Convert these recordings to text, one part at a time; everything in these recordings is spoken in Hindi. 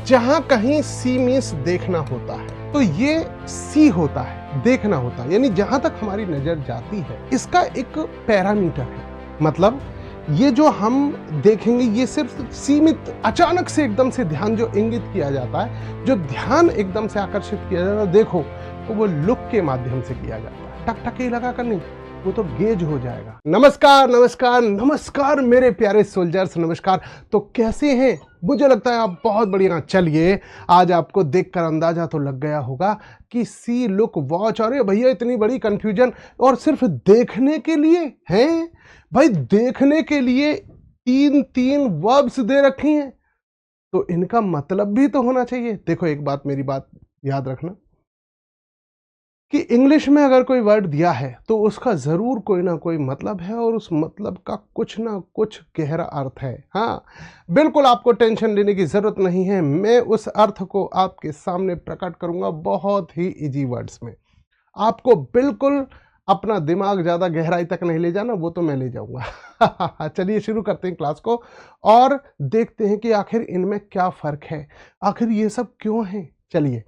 जहां कहीं सी मीन्स देखना होता है तो ये सी होता है, देखना होता है, यानी जहां तक हमारी नजर जाती है इसका एक पैरामीटर है। मतलब ये जो हम देखेंगे ये सिर्फ सीमित, अचानक से एकदम से ध्यान जो इंगित किया जाता है, जो ध्यान एकदम से आकर्षित किया जाता है, देखो तो वो लुक के माध्यम से किया जाता है। टकटकी लगा कर नहीं, वो तो गेज हो जाएगा। नमस्कार नमस्कार नमस्कार मेरे प्यारे सोल्जर्स, नमस्कार। तो कैसे हैं? मुझे लगता है आप बहुत बढ़िया। चलिए, आज आपको देखकर अंदाजा तो लग गया होगा कि सी लुक वॉच, अरे भैया इतनी बड़ी कंफ्यूजन, और सिर्फ देखने के लिए हैं भाई। देखने के लिए तीन तीन वर्ब्स दे रखी हैं, तो इनका मतलब भी तो होना चाहिए। देखो एक बात, मेरी बात याद रखना कि इंग्लिश में अगर कोई वर्ड दिया है तो उसका जरूर कोई ना कोई मतलब है, और उस मतलब का कुछ ना कुछ गहरा अर्थ है। हाँ, बिल्कुल आपको टेंशन लेने की जरूरत नहीं है। मैं उस अर्थ को आपके सामने प्रकट करूंगा बहुत ही इजी वर्ड्स में। आपको बिल्कुल अपना दिमाग ज्यादा गहराई तक नहीं ले जाना, वो तो मैं ले जाऊंगा। चलिए शुरू करते हैं क्लास को और देखते हैं कि आखिर इनमें क्या फर्क है, आखिर ये सब क्यों है। चलिए,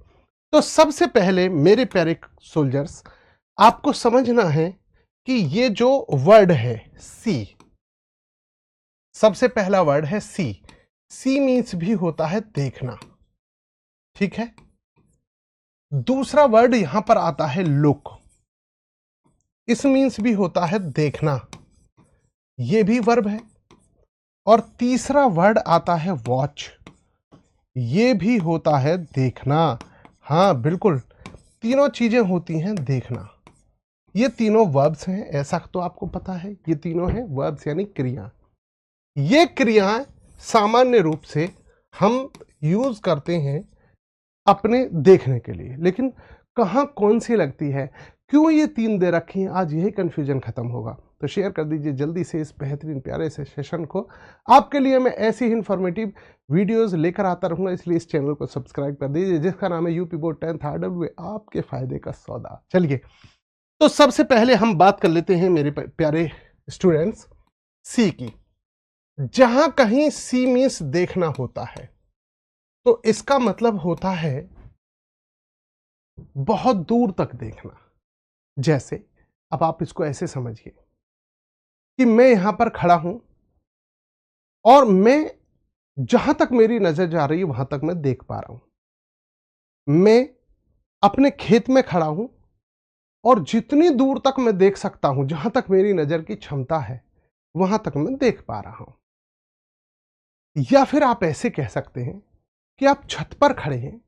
तो सबसे पहले मेरे प्यारे सोल्जर्स, आपको समझना है कि ये जो वर्ड है सी, सबसे पहला वर्ड है सी। सी मीन्स भी होता है देखना, ठीक है। दूसरा वर्ड यहां पर आता है लुक, इस मीन्स भी होता है देखना, ये भी वर्ब है। और तीसरा वर्ड आता है वॉच, ये भी होता है देखना। हाँ बिल्कुल, तीनों चीजें होती हैं देखना। ये तीनों वर्ब्स हैं, ऐसा तो आपको पता है। ये तीनों हैं वर्ब्स यानी क्रिया। ये क्रियाएं सामान्य रूप से हम यूज करते हैं अपने देखने के लिए, लेकिन कहां कौन सी लगती है, क्यों ये तीन दे रखी हैं, आज यही कंफ्यूजन खत्म होगा। तो शेयर कर दीजिए जल्दी से इस बेहतरीन प्यारे से सेशन को। आपके लिए मैं ऐसी ही इंफॉर्मेटिव वीडियोस लेकर आता रहूंगा, इसलिए इस चैनल को सब्सक्राइब कर दीजिए, जिसका नाम है यूपी बोर्ड 10th RW, आपके फायदे का सौदा। चलिए, तो सबसे पहले हम बात कर लेते हैं मेरे प्यारे स्टूडेंट्स सी की। जहां कहीं सी मीन्स देखना होता है तो इसका मतलब होता है बहुत दूर तक देखना। जैसे अब आप इसको ऐसे समझिए कि मैं यहां पर खड़ा हूं और मैं जहां तक मेरी नजर जा रही है वहां तक मैं देख पा रहा हूं। मैं अपने खेत में खड़ा हूं और जितनी दूर तक मैं देख सकता हूं, जहां तक मेरी नजर की क्षमता है वहां तक मैं देख पा रहा हूं। या फिर आप ऐसे कह सकते हैं कि आप छत पर खड़े हैं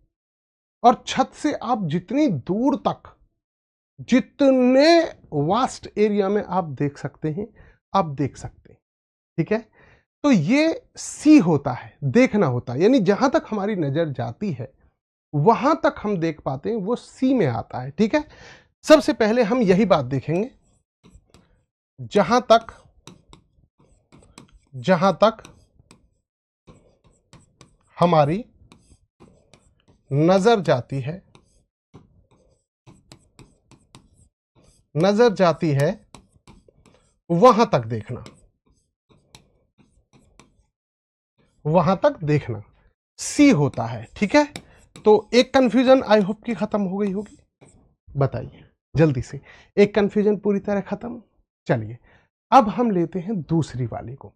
और छत से आप जितनी दूर तक, जितने वास्ट एरिया में आप देख सकते हैं, आप देख सकते हैं, ठीक है। तो ये सी होता है, देखना होता है, यानी जहां तक हमारी नजर जाती है वहां तक हम देख पाते हैं, वो सी में आता है, ठीक है। सबसे पहले हम यही बात देखेंगे, जहां तक हमारी नजर जाती है वहां तक देखना सी होता है, ठीक है। तो एक कंफ्यूजन आई होप कि खत्म हो गई होगी। बताइए जल्दी से, एक कंफ्यूजन पूरी तरह खत्म। चलिए, अब हम लेते हैं दूसरी वाली को।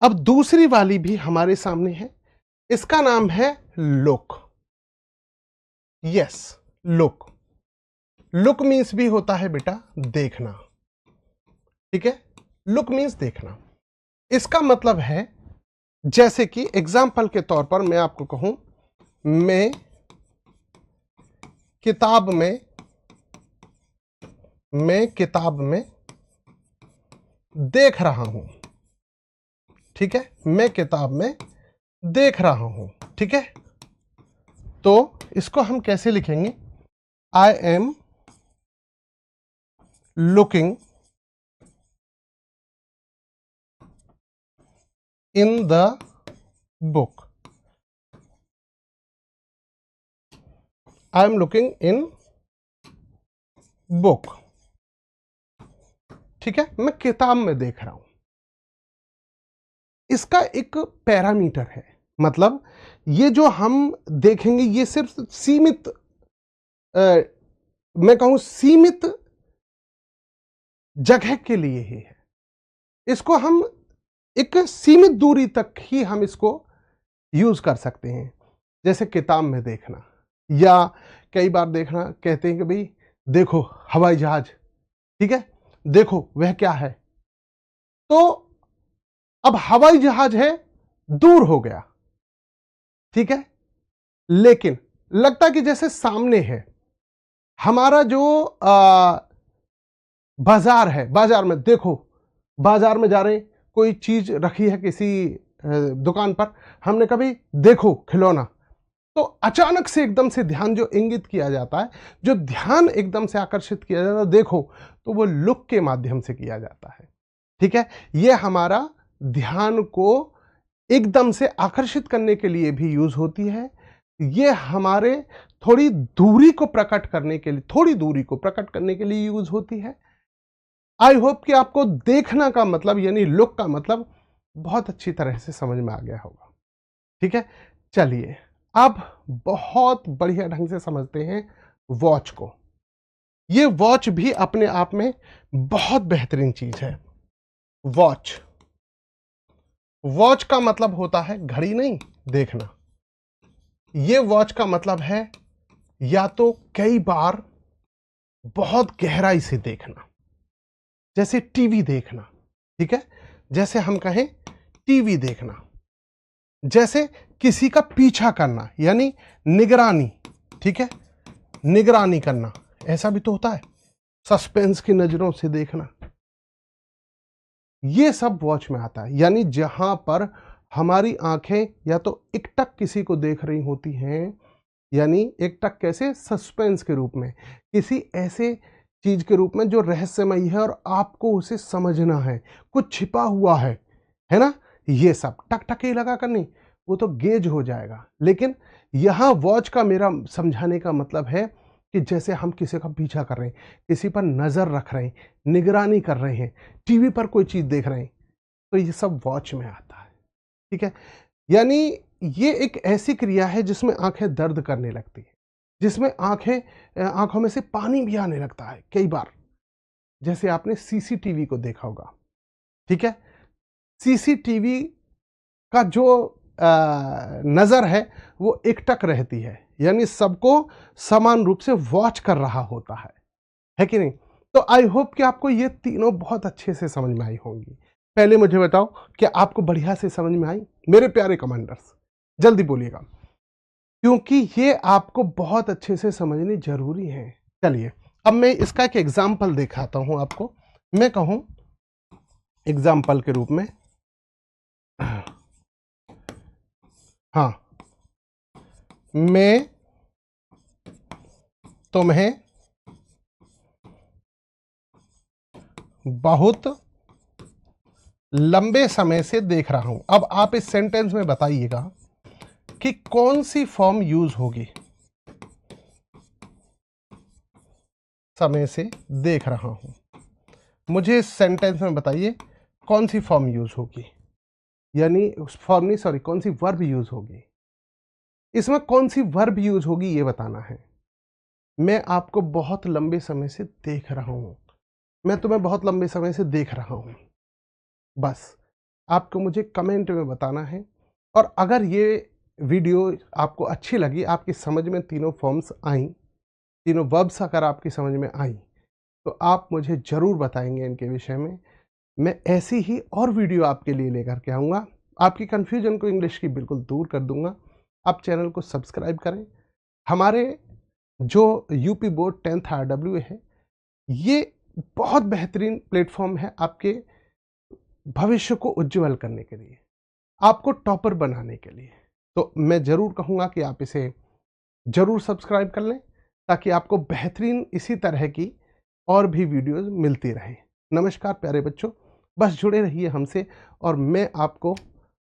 अब दूसरी वाली भी हमारे सामने है, इसका नाम है look. Yes, look. Look means भी होता है बेटा देखना, ठीक है। लुक मीन्स देखना। इसका मतलब है, जैसे कि एग्जाम्पल के तौर पर मैं आपको कहूं, मैं किताब में देख रहा हूं, ठीक है। मैं किताब में देख रहा हूं, ठीक है। तो इसको हम कैसे लिखेंगे? I am looking in the book. I am looking in book, ठीक है। मैं किताब में देख रहा हूं। इसका एक पैरामीटर है, मतलब ये जो हम देखेंगे ये सिर्फ सीमित मैं कहूं सीमित जगह के लिए ही है। इसको हम एक सीमित दूरी तक ही हम इसको यूज कर सकते हैं। जैसे किताब में देखना, या कई बार देखना, कहते हैं कि भाई देखो हवाई जहाज, ठीक है, देखो वह क्या है। तो अब हवाई जहाज है, दूर हो गया, ठीक है, लेकिन लगता कि जैसे सामने है। हमारा जो बाजार है, बाजार में देखो, बाजार में जा रहे हैं, कोई चीज रखी है किसी दुकान पर, हमने कभी देखो खिलौना, तो अचानक से एकदम से ध्यान जो इंगित किया जाता है, जो ध्यान एकदम से आकर्षित किया जाता है, देखो, तो वो लुक के माध्यम से किया जाता है, ठीक है। ये हमारा ध्यान को एकदम से आकर्षित करने के लिए भी यूज होती है। ये हमारे थोड़ी दूरी को प्रकट करने के लिए, थोड़ी दूरी को प्रकट करने के लिए यूज होती है। आई होप कि आपको देखना का मतलब यानी लुक का मतलब बहुत अच्छी तरह से समझ में आ गया होगा, ठीक है। चलिए अब बहुत बढ़िया ढंग से समझते हैं वॉच को। ये वॉच भी अपने आप में बहुत बेहतरीन चीज है। वॉच, वॉच का मतलब होता है घड़ी नहीं, देखना। ये वॉच का मतलब है या तो कई बार बहुत गहराई से देखना, जैसे टीवी देखना, ठीक है, जैसे हम कहें टीवी देखना, जैसे किसी का पीछा करना यानी निगरानी, ठीक है, निगरानी करना, ऐसा भी तो होता है, सस्पेंस की नजरों से देखना, ये सब वॉच में आता है। यानी जहां पर हमारी आंखें या तो एकटक किसी को देख रही होती हैं, यानी एकटक कैसे, सस्पेंस के रूप में, किसी ऐसे चीज के रूप में जो रहस्यमयी है और आपको उसे समझना है, कुछ छिपा हुआ है ना, ये सब टक टक ही लगा कर नहीं, वो तो गेज हो जाएगा। लेकिन यहां वॉच का मेरा समझाने का मतलब है कि जैसे हम किसी का पीछा कर रहे हैं, किसी पर नजर रख रहे हैं, निगरानी कर रहे हैं, टीवी पर कोई चीज देख रहे हैं, तो ये सब वॉच में आता है, ठीक है। यानी ये एक ऐसी क्रिया है जिसमें आंखें दर्द करने लगती है, जिसमें आंखों में से पानी भी आने लगता है कई बार। जैसे आपने सीसीटीवी को देखा होगा, ठीक है, सीसीटीवी का जो नजर है वो एकटक रहती है, यानी सबको समान रूप से वॉच कर रहा होता है कि नहीं। तो आई होप कि आपको ये तीनों बहुत अच्छे से समझ में आई होंगी। पहले मुझे बताओ कि आपको बढ़िया से समझ में आई, मेरे प्यारे कमांडर्स, जल्दी बोलिएगा, क्योंकि ये आपको बहुत अच्छे से समझनी जरूरी है। चलिए अब मैं इसका एक एग्जाम्पल दिखाता हूं आपको। मैं कहूं एग्जाम्पल के रूप में, हाँ, मैं तुम्हें बहुत लंबे समय से देख रहा हूं। अब आप इस सेंटेंस में बताइएगा कि कौन सी फॉर्म यूज होगी। समय से देख रहा हूं, मुझे इस सेंटेंस में बताइए कौन सी फॉर्म यूज होगी, यानी फॉर्म नहीं, सॉरी, कौन सी वर्ब यूज होगी। इसमें कौन सी वर्ब यूज होगी ये बताना है। मैं आपको बहुत लंबे समय से देख रहा हूं, मैं तुम्हें बहुत लंबे समय से देख रहा हूं, बस आपको मुझे कमेंट में बताना है। और अगर ये वीडियो आपको अच्छी लगी, आपकी समझ में तीनों फॉर्म्स आई, तीनों वर्ब्स अगर आपकी समझ में आई, तो आप मुझे ज़रूर बताएंगे इनके विषय में। मैं ऐसी ही और वीडियो आपके लिए लेकर के आऊँगा, आपकी कन्फ्यूजन को इंग्लिश की बिल्कुल दूर कर दूंगा। आप चैनल को सब्सक्राइब करें। हमारे जो यूपी बोर्ड 10th RWA है, ये बहुत बेहतरीन प्लेटफॉर्म है आपके भविष्य को उज्जवल करने के लिए, आपको टॉपर बनाने के लिए। तो मैं ज़रूर कहूँगा कि आप इसे ज़रूर सब्सक्राइब कर लें, ताकि आपको बेहतरीन इसी तरह की और भी वीडियोस मिलती रहे। नमस्कार प्यारे बच्चों, बस जुड़े रहिए हमसे और मैं आपको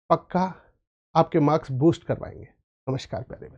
पक्का आपके मार्क्स बूस्ट करवाएंगे। नमस्कार प्यारे बच्चों।